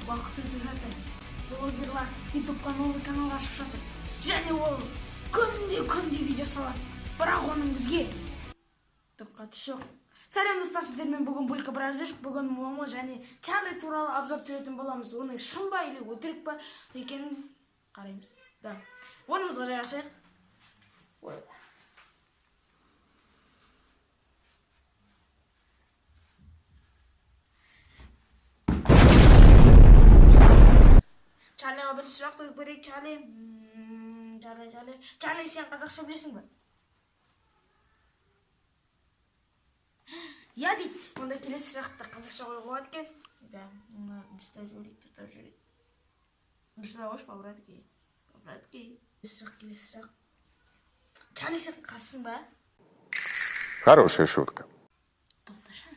убакыт өтүп жатыр. Блогерлар YouTube'га новый канал ачып жатыр. Және ол күндө видео салат. Бирок онун бизге катышы жок. Салам достар, сиздер менен бүгүн Булька Бразиш, бүгүн Момо және Чарли тууралуу обзор түзөтүн болобуз. Уну шын ба или өтүрүк ба экенин карайбыз. Да. Орнубузга жайгашайык. Чарлига бир сурак коюп берейик. Чарли, сен казакча билесиңби? Я дейт, онда келесі сұрақта қазақша қойып болады екен. Да, мына дұрыстап жіберейік. Дұрыстап қойшы, бабратки. Келесі сұрақ. Чарли, сен қасың ба? Хорошая шутка. Тоқташы.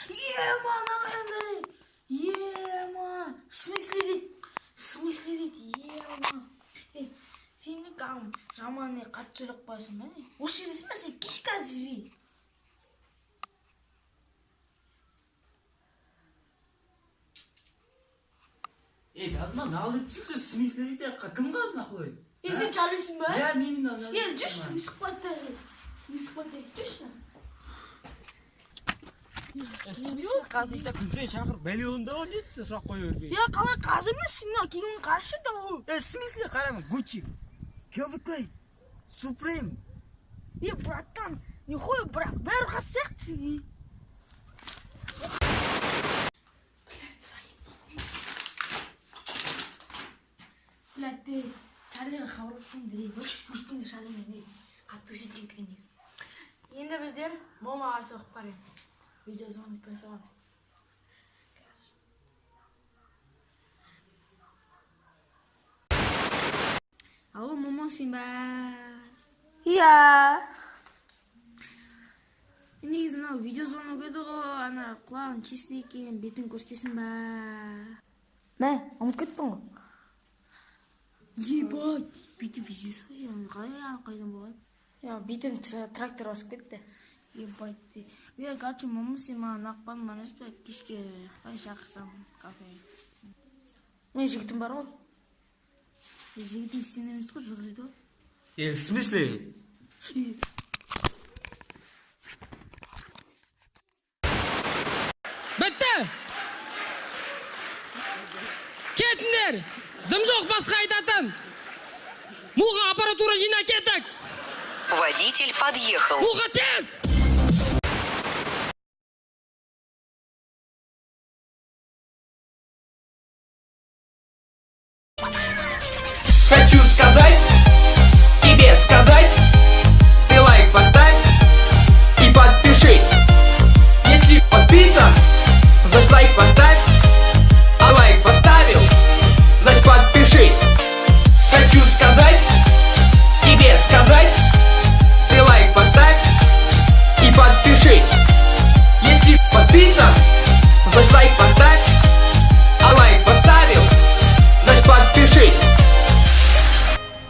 Ема, нағанды! Ема! В смысле дейт? Ема! Сені қағым жаман қатты сөйлеп қойсың ба? Осы жересің ба сен кешкі әзірей? Адына налып түсінсе, в смысле дейді, кім қазына қой? Сен Чарлисің ба? Я, мен налып. Жүрші, сұхбаттар. Жүрші. Смысле қазы дейді, күнсен шақырып, бәле олында ол дейді, сұрақ қой өрбей. Қалай қазы емессің, кейін қаршы да ол. В смысле қарамын, Гуччи, Calvin Klein, Supreme. Братан, не қой, бірақ бәрі қасы сияқты. Блядь, ты Чарлиға хабарласпайын дірейік, өшпейді Чарлимен қатты өсет жегіткен негіз. Енді біздер Момоға соғып барайын. Видео звонитпен соған. Алло, Момосың ба? Иә. Негізі мынау видео звонок еді ғой, ана құлағын чисті екен, бетін көрсетесің ба? Мә, ұмыт кетпін ғой. Ебать, битім видеосы ғой, қайдан болады? Битім трактор басып кетті. Ебать, де. Короче, Момосың маған ақпан манас ба, кешке қай шақырсам кафе. Мен жігітім бар ғой. Жігітің істен емес қой, жылжайды ғой. В смысле? Бітті! Кетіңдер! Дым жоқ басқа айтатын! Муға аппаратура жина кеттік! Водитель подъехал. Муға тез! Хочу сказать.